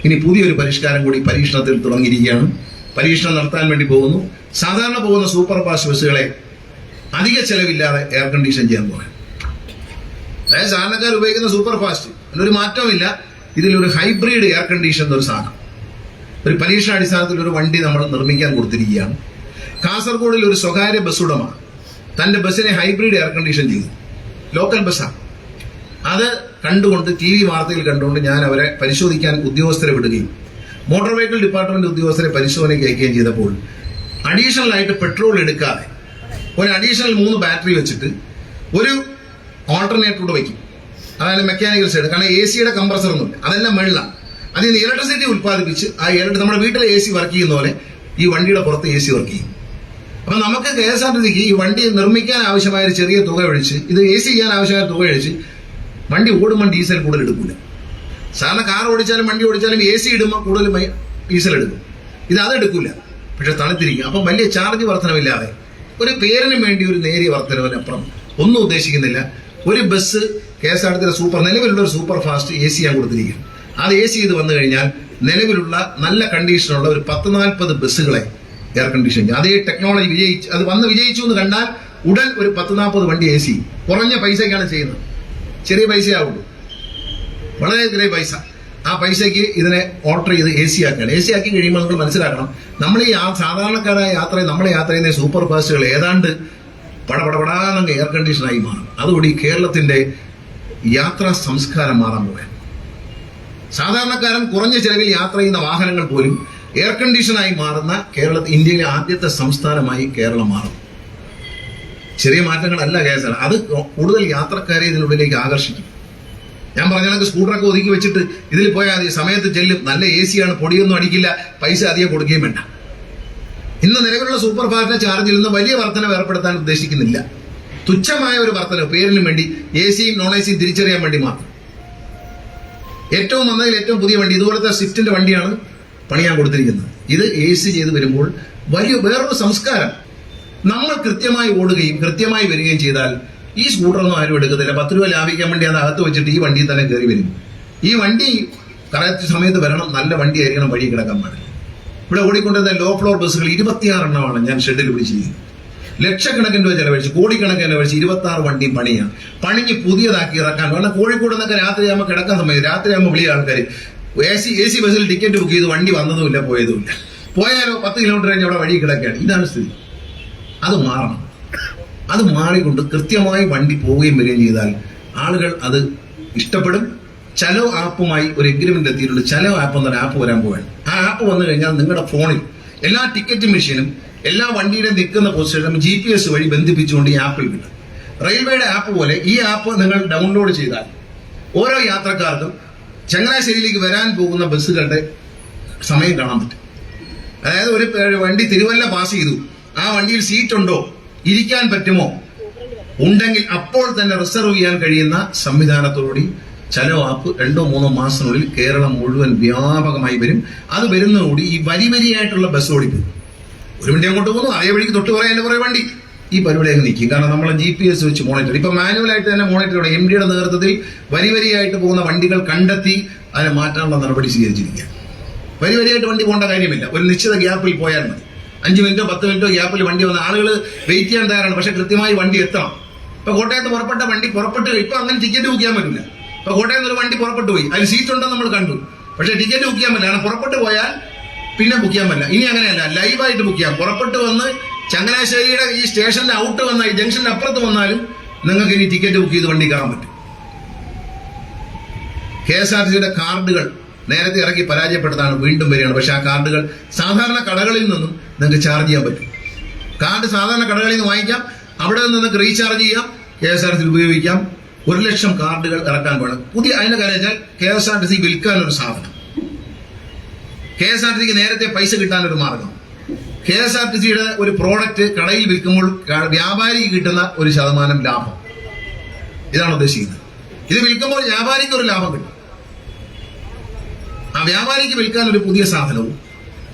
ഇനി പുതിയൊരു പരിഷ്കാരം കൂടി പരീക്ഷണത്തിൽ തുടങ്ങിയിരിക്കുകയാണ്. പരീക്ഷണം നടത്താൻ വേണ്ടി പോകുന്നു. സാധാരണ പോകുന്ന സൂപ്പർ ഫാസ്റ്റ് ബസ്സുകളെ അധിക ചെലവില്ലാതെ എയർ കണ്ടീഷൻ ചെയ്യാൻ പോകാൻ. അതായത് സാധാരണക്കാർ ഉപയോഗിക്കുന്ന സൂപ്പർ ഫാസ്റ്റ് അതിനൊരു മാറ്റമില്ല. ഇതിലൊരു ഹൈബ്രിഡ് എയർ കണ്ടീഷൻ എന്നൊരു സാധനം, ഒരു പരീക്ഷണാടിസ്ഥാനത്തിൽ ഒരു വണ്ടി നമ്മൾ നിർമ്മിക്കാൻ കൊടുത്തിരിക്കുകയാണ്. കാസർഗോഡിൽ ഒരു സ്വകാര്യ ബസ് ഉടമ തന്റെ ബസ്സിനെ ഹൈബ്രിഡ് എയർ കണ്ടീഷൻ ചെയ്തു. ലോക്കൽ ബസ്സാണ്. അത് കണ്ടുകൊണ്ട് TV വാർത്തയിൽ കണ്ടുകൊണ്ട് ഞാൻ അവരെ പരിശോധിക്കാൻ ഉദ്യോഗസ്ഥരെ വിടുകയും മോട്ടോർ വെഹിക്കിൾ ഡിപ്പാർട്ട്മെന്റ് ഉദ്യോഗസ്ഥരെ പരിശോധനയ്ക്ക് അയക്കുകയും ചെയ്തപ്പോൾ അഡീഷണൽ ആയിട്ട് പെട്രോൾ എടുക്കാതെ ഒരു അഡീഷണൽ 3 ബാറ്ററി വെച്ചിട്ട് ഒരു ഓൾട്ടർനേറ്റർ വയ്ക്കും. അതായത് മെക്കാനിക്കൽ സൈഡ്. കാരണം AC-യുടെ കംപ്രസർ ഒന്നുമില്ല, അതെല്ലാം വെള്ളം. അതിൽ നിന്ന് ഇലക്ട്രിസിറ്റി ഉത്പാദിപ്പിച്ച് ആ നമ്മുടെ വീട്ടിലെ AC വർക്ക് ചെയ്യുന്ന പോലെ ഈ വണ്ടിയുടെ പുറത്ത് AC വർക്ക് ചെയ്യും. അപ്പൊ നമുക്ക് KSRTCക്ക് ഈ വണ്ടി നിർമ്മിക്കാൻ ആവശ്യമായ ഒരു ചെറിയ തുക ഒഴിച്ച്, ഇത് AC ചെയ്യാൻ ആവശ്യമായ തുക ഒഴിച്ച് വണ്ടി ഓടുമ്പോൾ ഡീസൽ കൂടുതൽ എടുക്കൂല. സാധാരണ കാർ ഓടിച്ചാലും വണ്ടി ഓടിച്ചാലും AC ഇടുമ്പോൾ കൂടുതൽ ഡീസൽ എടുക്കും. ഇത് അതെടുക്കൂല, പക്ഷെ തണുത്തിരിക്കും. അപ്പം വലിയ ചാർജ് വർധനമില്ലാതെ ഒരു പേരിന് വേണ്ടി ഒരു നേരിയ വർധനവിനപ്പുറം ഒന്നും ഉദ്ദേശിക്കുന്നില്ല. ഒരു ബസ് KSRTC നിലവിലുള്ള ഒരു സൂപ്പർ ഫാസ്റ്റ് AC ഞാൻ കൊടുത്തിരിക്കും. അത് AC ചെയ്ത് വന്നു കഴിഞ്ഞാൽ നിലവിലുള്ള നല്ല കണ്ടീഷനുള്ള ഒരു 10-40 ബസ്സുകളെ എയർ കണ്ടീഷൻ ചെയ്യും. അതേ ടെക്നോളജി വിജയിച്ച് അത് വന്ന് വിജയിച്ചു എന്ന് കണ്ടാൽ ഉടൻ ഒരു 10-40 വണ്ടി AC കുറഞ്ഞ പൈസയ്ക്കാണ് ചെയ്യുന്നത്. ചെറിയ പൈസയാവുള്ളൂ, വളരെ ചെറിയ പൈസ. ആ പൈസയ്ക്ക് ഇതിനെ ഓർഡർ ചെയ്ത് AC ആക്കുകയാണ്. AC ആക്കി കഴിയുമ്പോൾ നമ്മൾ മനസ്സിലാക്കണം, നമ്മൾ ഈ സാധാരണക്കാരായ നമ്മളെ യാത്ര ചെയ്യുന്ന സൂപ്പർ ഫാസ്റ്റുകൾ ഏതാണ്ട് പടപടപടാന്നങ്ങ് എയർ കണ്ടീഷനായി മാറും. അതുകൂടി കേരളത്തിന്റെ യാത്രാ സംസ്കാരം മാറാൻ പോകാൻ. സാധാരണക്കാരൻ കുറഞ്ഞ ചെലവിൽ യാത്ര ചെയ്യുന്ന വാഹനങ്ങൾ പോലും എയർ കണ്ടീഷനായി മാറുന്ന ഇന്ത്യയിലെ ആദ്യത്തെ സംസ്ഥാനമായി കേരളം മാറും. ചെറിയ മാറ്റങ്ങളല്ല കേസാണ്, അത് കൂടുതൽ യാത്രക്കാരെ ഇതിനുള്ളിലേക്ക് ആകർഷിക്കും. ഞാൻ പറഞ്ഞ കണക്ക് സ്കൂട്ടറൊക്കെ ഒതുക്കി വെച്ചിട്ട് ഇതിൽ പോയാൽ മതി, സമയത്ത് ചെല്ലും, നല്ല AC ആണ്, പൊടിയൊന്നും അടിക്കില്ല, പൈസ അധികം കൊടുക്കുകയും വേണ്ട. ഇന്ന് നിലവിലുള്ള സൂപ്പർ ഫാസ്റ്റിന്റെ ചാർജിൽ നിന്ന് വലിയ വർധന ഏർപ്പെടുത്താൻ ഉദ്ദേശിക്കുന്നില്ല. തുച്ഛമായ ഒരു വർധന പേരിനും വേണ്ടി AC-യും non-AC-യും തിരിച്ചറിയാൻ വേണ്ടി മാത്രം. ഏറ്റവും നന്നതിൽ ഏറ്റവും പുതിയ വണ്ടി ഇതുപോലത്തെ സ്വിഫ്റ്റിന്റെ വണ്ടിയാണ് പണിയാൻ കൊടുത്തിരിക്കുന്നത്. ഇത് AC ചെയ്ത് വരുമ്പോൾ വേറൊരു സംസ്കാരം. നമ്മൾ കൃത്യമായി ഓടുകയും കൃത്യമായി വരികയും ചെയ്താൽ ഈ സ്കൂട്ടറൊന്നും ആരും എടുക്കത്തില്ല. 10 രൂപ ലാഭിക്കാൻ വേണ്ടി അത് അകത്ത് വെച്ചിട്ട് ഈ വണ്ടിയിൽ തന്നെ കയറി വരും. ഈ വണ്ടി കറക്റ്റ് സമയത്ത് വരണം, നല്ല വണ്ടി ആയിരിക്കണം, വഴി കിടക്കാൻ പാടില്ല. ഇവിടെ ഓടിക്കൊണ്ടിരുന്ന ലോ ഫ്ലോർ ബസ്സുകൾ 26 എണ്ണമാണ് ഞാൻ ഷെഡിൽ പിടിച്ചിരിക്കുന്നത്. ലക്ഷക്കണക്കിന് രൂപ ചെലവഴിച്ച്, കോടിക്കണക്കിന് ചെലവഴിച്ച് 26 വണ്ടിയും പണിയാണ്. പണിഞ്ഞ് പുതിയതാക്കി ഇറക്കാൻ. കാരണം കോഴിക്കോട് നിന്നൊക്കെ രാത്രിയാകുമ്പോൾ കിടക്കാൻ സമയം, രാത്രിയാകുമ്പോൾ വിളിയ ആൾക്കാർ AC ബസ്സിൽ ടിക്കറ്റ് ബുക്ക് ചെയ്ത് വണ്ടി വന്നതുമില്ല പോയതുമില്ല. പോയാലോ 10 കിലോമീറ്റർ കഴിഞ്ഞ് അവിടെ വഴി കിടക്കുകയാണ്. ഇതാണ് സ്ഥിതി. അത് മാറണം. അത് മാറിക്കൊണ്ട് കൃത്യമായി വണ്ടി പോവുകയും വരികയും ചെയ്താൽ ആളുകൾ അത് ഇഷ്ടപ്പെടും. ചലോ ആപ്പുമായി ഒരു എഗ്രിമെന്റ് എത്തിയിട്ടുണ്ട്. ചലോ ആപ്പ് എന്നൊരു ആപ്പ് വരാൻ പോവുകയാണ്. ആ ആപ്പ് വന്നു കഴിഞ്ഞാൽ നിങ്ങളുടെ ഫോണിൽ എല്ലാ ടിക്കറ്റ് മെഷീനും എല്ലാ വണ്ടിയുടെ നിൽക്കുന്ന പൊസിഷനും GPS വഴി ബന്ധിപ്പിച്ചുകൊണ്ട് ഈ ആപ്പിൽ കിട്ടും. റെയിൽവേയുടെ ആപ്പ് പോലെ ഈ ആപ്പ് നിങ്ങൾ ഡൗൺലോഡ് ചെയ്താൽ ഓരോ യാത്രക്കാർക്കും ചങ്ങനാശ്ശേരിയിലേക്ക് വരാൻ പോകുന്ന ബസ്സുകളുടെ സമയം കാണാൻ പറ്റും. അതായത് ഒരു വണ്ടി തിരുവല്ല പാസ് ചെയ്തു, ആ വണ്ടിയിൽ സീറ്റ് ഉണ്ടോ, ഇരിക്കാൻ പറ്റുമോ, ഉണ്ടെങ്കിൽ അപ്പോൾ തന്നെ റിസർവ് ചെയ്യാൻ കഴിയുന്ന സംവിധാനത്തോടുകൂടി ചലോ ആപ്പ് 2-3 മാസത്തിനുള്ളിൽ കേരളം മുഴുവൻ വ്യാപകമായി വരും. അത് വരുന്നതോടുകൂടി ഈ വരിയായിട്ടുള്ള ബസ് ഓടിക്കും. ഒരു വണ്ടി അങ്ങോട്ട് പോകുന്നു, അതേ വഴിക്ക് തൊട്ട് പറയാൻ കുറെ വണ്ടി ഈ പരിപാടി അങ്ങ് നിൽക്കും. കാരണം നമ്മൾ GPS വെച്ച് മോണിറ്റർ, ഇപ്പൊ മാനുവലായിട്ട് തന്നെ മോണിറ്റർ MDയുടെ നേതൃത്വത്തിൽ വരിയായിട്ട് പോകുന്ന വണ്ടികൾ കണ്ടെത്തി അതിനെ മാറ്റാനുള്ള നടപടി സ്വീകരിച്ചിരിക്കുക. വരിയായിട്ട് വണ്ടി പോകേണ്ട കാര്യമില്ല, ഒരു നിശ്ചിത ഗ്യാപ്പിൽ പോയാൽ മതി. 5 മിനിറ്റോ 10 മിനിറ്റോ ഗ്യാപ്പിൽ വണ്ടി വന്ന ആളുകൾ വെയിറ്റ് ചെയ്യാൻ തയ്യാറാണ്. പക്ഷെ കൃത്യമായി വണ്ടി എത്തണം. ഇപ്പൊ കോട്ടയത്ത് പുറപ്പെട്ട വണ്ടി പുറപ്പെട്ട് ഇപ്പൊ അങ്ങനെ ടിക്കറ്റ് ബുക്ക് ചെയ്യാൻ പറ്റില്ല. ഇപ്പൊ കോട്ടയത്ത് ഒരു വണ്ടി പുറപ്പെട്ടു പോയി, അതിൽ സീറ്റ് ഉണ്ടെന്ന് നമ്മൾ കണ്ടു, പക്ഷെ ടിക്കറ്റ് ബുക്ക് ചെയ്യാൻ പറ്റില്ല. കാരണം പുറപ്പെട്ടു പോയാൽ പിന്നെ ബുക്ക് ചെയ്യാൻ പറ്റില്ല. ഇനി അങ്ങനെയല്ല, ലൈവായിട്ട് ബുക്ക് ചെയ്യാം. പുറപ്പെട്ടു വന്ന് ചങ്ങനാശ്ശേരിയുടെ ഈ സ്റ്റേഷന്റെ ഔട്ട് വന്ന ഈ ജംഗ്ഷന്റെ അപ്പുറത്ത് വന്നാലും നിങ്ങൾക്ക് ഇനി ടിക്കറ്റ് ബുക്ക് ചെയ്ത് വണ്ടി കയറാൻ പറ്റും. KSRTCയുടെ കാർഡുകൾ നേരത്തെ ഇറക്കി പരാജയപ്പെട്ടതാണ്, വീണ്ടും വരികയാണ്. പക്ഷെ ആ കാർഡുകൾ സാധാരണ കടകളിൽ നിന്നും നിങ്ങൾക്ക് ചാർജ് ചെയ്യാൻ പറ്റും. കാർഡ് സാധാരണ കടകളിൽ നിന്ന് വാങ്ങിക്കാം, അവിടെ നിന്ന് നിങ്ങൾക്ക് റീചാർജ് ചെയ്യാം, KSRTC ഉപയോഗിക്കാം. 1 ലക്ഷം കാർഡുകൾ ഇറക്കാൻ വേണം. പുതിയ അതിന്റെ കാര്യം വെച്ചാൽ KSRTC വിൽക്കാനൊരു സാധനം, KSRTCക്ക് നേരത്തെ പൈസ കിട്ടാനൊരു മാർഗം. KSRTCയുടെ ഒരു പ്രോഡക്റ്റ് കടയിൽ വിൽക്കുമ്പോൾ വ്യാപാരിക്ക് കിട്ടുന്ന ഒരു ശതമാനം ലാഭം, ഇതാണ് ഉദ്ദേശിക്കുന്നത്. ഇത് വിൽക്കുമ്പോൾ വ്യാപാരിക്ക് ഒരു ലാഭം കിട്ടും. ആ വ്യാപാരിക്ക് വിൽക്കാൻ ഒരു പുതിയ സാധനവും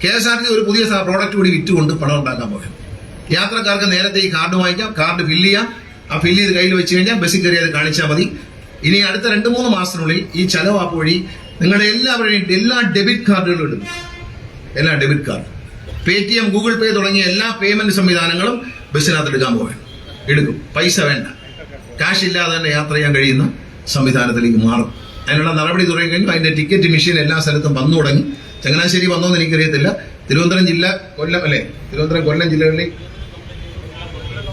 KSRTC ഒരു പുതിയ പ്രോഡക്റ്റ് കൂടി വിറ്റുകൊണ്ട് പണം ഉണ്ടാക്കാൻ പോകാം. യാത്രക്കാർക്ക് നേരത്തെ ഈ കാർഡ് വാങ്ങിക്കാം, കാർഡ് ഫില്ല് ചെയ്യാം. ആ ഫില്ല് ചെയ്ത് കയ്യിൽ വെച്ച് കഴിഞ്ഞാൽ ബസ്സിൽ കയറി അത് കാണിച്ചാൽ മതി. ഇനി അടുത്ത 2-3 മാസത്തിനുള്ളിൽ ഈ ചലോ ആപ്പ് വഴി നിങ്ങളുടെ എല്ലാവരുടെയും എല്ലാ ഡെബിറ്റ് കാർഡുകളും എടുക്കും. എല്ലാ ഡെബിറ്റ് കാർഡ്, പേടിഎം, ഗൂഗിൾ പേ തുടങ്ങിയ എല്ലാ പേയ്മെന്റ് സംവിധാനങ്ങളും ബസ്സിനകത്ത് എടുക്കാൻ പോകാൻ എടുക്കും. പൈസ വേണ്ട, കാശ് ഇല്ലാതെ തന്നെ യാത്ര ചെയ്യാൻ കഴിയുന്ന സംവിധാനത്തിലേക്ക് മാറും. അതിനുള്ള നടപടി തുടങ്ങി കഴിഞ്ഞു. അതിന്റെ ടിക്കറ്റ് മെഷീൻ എല്ലാ സ്ഥലത്തും വന്നു തുടങ്ങി. ചങ്ങനാശ്ശേരി വന്നോന്ന് എനിക്കറിയത്തില്ല. തിരുവനന്തപുരം ജില്ല, കൊല്ലം അല്ലേ, കൊല്ലം ജില്ലകളിൽ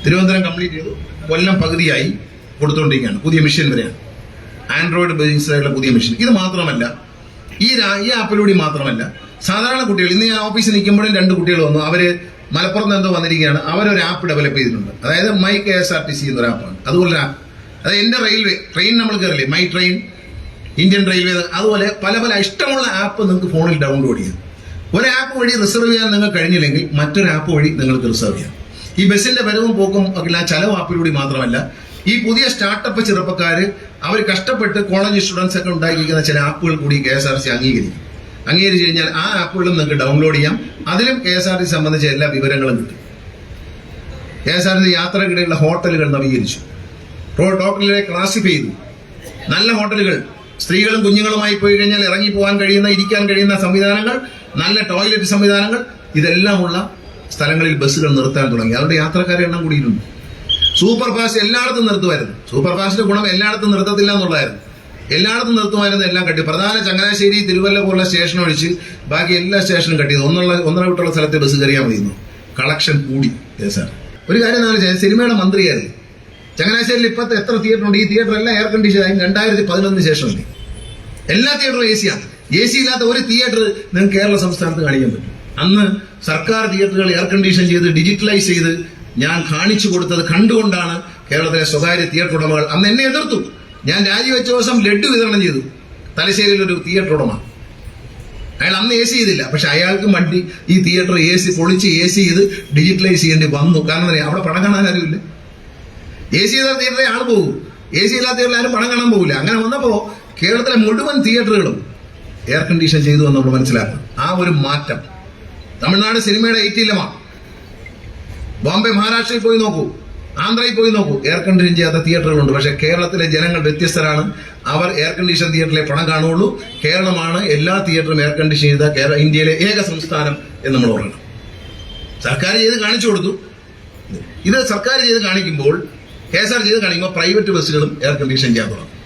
തിരുവനന്തപുരം കംപ്ലീറ്റ് ചെയ്തു, കൊല്ലം പകുതിയായി കൊടുത്തുകൊണ്ടിരിക്കുകയാണ്. പുതിയ മെഷീൻ വരെയാണ്, ആൻഡ്രോയിഡ് ബേസ്ഡ് ആയിട്ടുള്ള പുതിയ മെഷീൻ. ഇത് മാത്രമല്ല, ഈ ആപ്പിലൂടെ മാത്രമല്ല, സാധാരണ കുട്ടികൾ, ഇന്ന് ഞാൻ ഓഫീസിൽ നിൽക്കുമ്പോഴും 2 കുട്ടികൾ വന്നു. അവര് മലപ്പുറത്ത് എന്തോ വന്നിരിക്കുകയാണ്. അവരൊരു ആപ്പ് ഡെവലപ്പ് ചെയ്തിട്ടുണ്ട്. അതായത് മൈ KSRTC എന്നൊരു ആപ്പാണ്. അതുപോലെ ആപ്പ്, അതായത് എന്റെ റെയിൽവേ ട്രെയിൻ നമ്മൾ കയറില്ലേ, മൈ ട്രെയിൻ, ഇന്ത്യൻ റെയിൽവേ, അതുപോലെ പല പല ഇഷ്ടമുള്ള ആപ്പ് നിങ്ങൾക്ക് ഫോണിൽ ഡൗൺലോഡ് ചെയ്യാം. ഒരു ആപ്പ് വഴി റിസർവ് ചെയ്യാൻ നിങ്ങൾക്ക് കഴിഞ്ഞില്ലെങ്കിൽ മറ്റൊരു ആപ്പ് വഴി നിങ്ങൾക്ക് റിസർവ് ചെയ്യാം. ഈ ബസ്സിന്റെ വരവും പോക്കും ഒക്കെ ചെലവ് ആപ്പിലൂടെ മാത്രമല്ല, ഈ പുതിയ സ്റ്റാർട്ടപ്പ് ചെറുപ്പക്കാര് അവർ കഷ്ടപ്പെട്ട് കോളേജ് സ്റ്റുഡൻസ് ഒക്കെ ഉണ്ടാക്കിയിരിക്കുന്ന ചില ആപ്പുകൾ കൂടി KSRTC അംഗീകരിക്കും. അംഗീകരിച്ചു കഴിഞ്ഞാൽ ആ ആപ്പുകളും നിങ്ങൾക്ക് ഡൗൺലോഡ് ചെയ്യാം. അതിലും KSRTC സംബന്ധിച്ച എല്ലാ വിവരങ്ങളും കിട്ടും. KSRTC യാത്രക്കിടെയുള്ള ഹോട്ടലുകൾ നവീകരിച്ചു, ഹോട്ടലുകളെ ക്ലാസിഫൈ ചെയ്തു. നല്ല ഹോട്ടലുകൾ, സ്ത്രീകളും കുഞ്ഞുങ്ങളുമായി പോയി കഴിഞ്ഞാൽ ഇറങ്ങി പോകാൻ കഴിയുന്ന, ഇരിക്കാൻ കഴിയുന്ന സംവിധാനങ്ങൾ, നല്ല ടോയ്ലറ്റ് സംവിധാനങ്ങൾ, ഇതെല്ലാമുള്ള സ്ഥലങ്ങളിൽ ബസ്സുകൾ നിർത്താൻ തുടങ്ങി. അവരുടെ യാത്രക്കാരെ എണ്ണം കൂടിയിട്ടുണ്ട്. സൂപ്പർ ഫാസ്റ്റ് എല്ലായിടത്തും നിർത്തുമായിരുന്നു. സൂപ്പർ ഫാസ്റ്റിന്റെ ഗുണം എല്ലായിടത്തും നിർത്തത്തില്ല എന്നുള്ളതായിരുന്നു. എല്ലായിടത്തും നിർത്തുമായിരുന്നു, എല്ലാം കട്ടി. പ്രധാന ചങ്ങനാശ്ശേരി, തിരുവല്ല പോലുള്ള സ്റ്റേഷൻ ഒഴിച്ച് ബാക്കി എല്ലാ സ്റ്റേഷനും കട്ടി ചെയ്തു. ഒന്നര വിട്ടുള്ള സ്ഥലത്തെ ബസ് കയറിയാൽ മതിയിരുന്നു. കളക്ഷൻ കൂടി. സാർ, ഒരു കാര്യം എന്താ വെച്ചാൽ, സിനിമയുടെ മന്ത്രിയായിരുന്നു. ചങ്ങനാശ്ശേരിയിൽ ഇപ്പോഴത്തെ എത്ര തിയേറ്റർ ഉണ്ട്? ഈ തിയേറ്റർ എല്ലാം എയർ കണ്ടീഷൻ ആയി 2011 ശേഷമല്ലേ. എല്ലാ തിയേറ്ററും AC ആണ്. AC ഇല്ലാത്ത ഒരു തിയേറ്റർ നിങ്ങൾക്ക് കേരള സംസ്ഥാനത്ത് കാണിക്കാൻ പറ്റും. അന്ന് സർക്കാർ തിയേറ്ററുകൾ എയർ കണ്ടീഷൻ ചെയ്ത് ഡിജിറ്റലൈസ് ചെയ്ത് ഞാൻ കാണിച്ചു കൊടുത്തത് കണ്ടുകൊണ്ടാണ് കേരളത്തിലെ സ്വകാര്യ തിയേറ്റർ ഉടമകൾ അന്ന് എന്നെ എതിർത്തു. ഞാൻ രാജിവെച്ച ദിവസം ലഡ്ഡു വിതരണം ചെയ്തു തലശ്ശേരിയിൽ ഒരു തിയേറ്റർ ഉടമ. അയാൾ അന്ന് AC ചെയ്തില്ല, പക്ഷെ അയാൾക്ക് വണ്ടി ഈ തിയേറ്റർ AC പൊളിച്ച് AC ചെയ്ത് ഡിജിറ്റലൈസ് ചെയ്യേണ്ടി വന്നു. കാരണം അവിടെ പണം കാണാൻ ആരുമില്ല. AC ചെയ്ത തിയേറ്ററിൽ ആൾ പോകും, AC ഇല്ലാത്ത തിയേറ്ററിൽ ആരും പണം കാണാൻ പോകില്ല. അങ്ങനെ വന്നപ്പോ കേരളത്തിലെ മുഴുവൻ തിയേറ്ററുകളും എയർ കണ്ടീഷൻ ചെയ്തു എന്ന് നമ്മൾ മനസ്സിലാക്കണം. ആ ഒരു മാറ്റം തമിഴ്നാട് സിനിമയുടെ 80-ലുമാണ്. ബോംബെ, മഹാരാഷ്ട്രയിൽ പോയി നോക്കൂ, ആന്ധ്രയിൽ പോയി നോക്കൂ, എയർ കണ്ടീഷൻ ചെയ്യാത്ത തിയേറ്ററുകളുണ്ട്. പക്ഷെ കേരളത്തിലെ ജനങ്ങൾ വ്യത്യസ്തരാണ്. അവർ എയർ കണ്ടീഷൻ തിയേറ്ററിലെ പണം കാണുകയുള്ളൂ. കേരളമാണ് എല്ലാ തിയേറ്ററും എയർ കണ്ടീഷൻ ചെയ്ത ഇന്ത്യയിലെ ഏക സംസ്ഥാനം എന്ന് നമ്മൾ പറയണം. സർക്കാർ ചെയ്ത് കാണിച്ചു കൊടുത്തു. ഇത് സർക്കാർ ചെയ്ത് കാണിക്കുമ്പോൾ, KSRTC ചെയ്ത് കാണിക്കുമ്പോൾ പ്രൈവറ്റ് ബസ്സുകളും എയർ കണ്ടീഷൻ ചെയ്യാൻ തുടങ്ങും.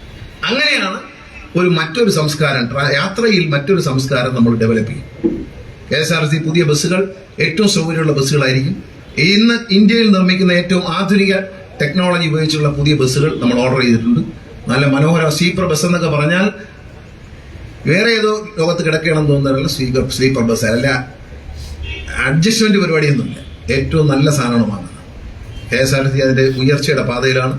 അങ്ങനെയാണ് മറ്റൊരു സംസ്കാരം, യാത്രയിൽ മറ്റൊരു സംസ്കാരം നമ്മൾ ഡെവലപ്പ് ചെയ്യും. KSRTC പുതിയ ബസ്സുകൾ ഏറ്റവും സൗകര്യമുള്ള ബസ്സുകളായിരിക്കും. ഇന്ന് ഇന്ത്യയിൽ നിർമ്മിക്കുന്ന ഏറ്റവും ആധുനിക ടെക്നോളജി ഉപയോഗിച്ചുള്ള പുതിയ ബസ്സുകൾ നമ്മൾ ഓർഡർ ചെയ്തിട്ടുണ്ട്. നല്ല മനോഹര സ്ലീപ്പർ ബസ് എന്നൊക്കെ പറഞ്ഞാൽ വേറെ ഏതോ ലോകത്ത് കിടക്കുകയാണെന്ന് തോന്നുന്നതല്ല. സ്ലീപ്പർ ബസ് അല്ല, അഡ്ജസ്റ്റ്മെന്റ് പരിപാടിയൊന്നുമില്ല. ഏറ്റവും നല്ല സാധനമാണ്. KSRTC അതിന്റെ ഉയർച്ചയുടെ പാതയിലാണ്.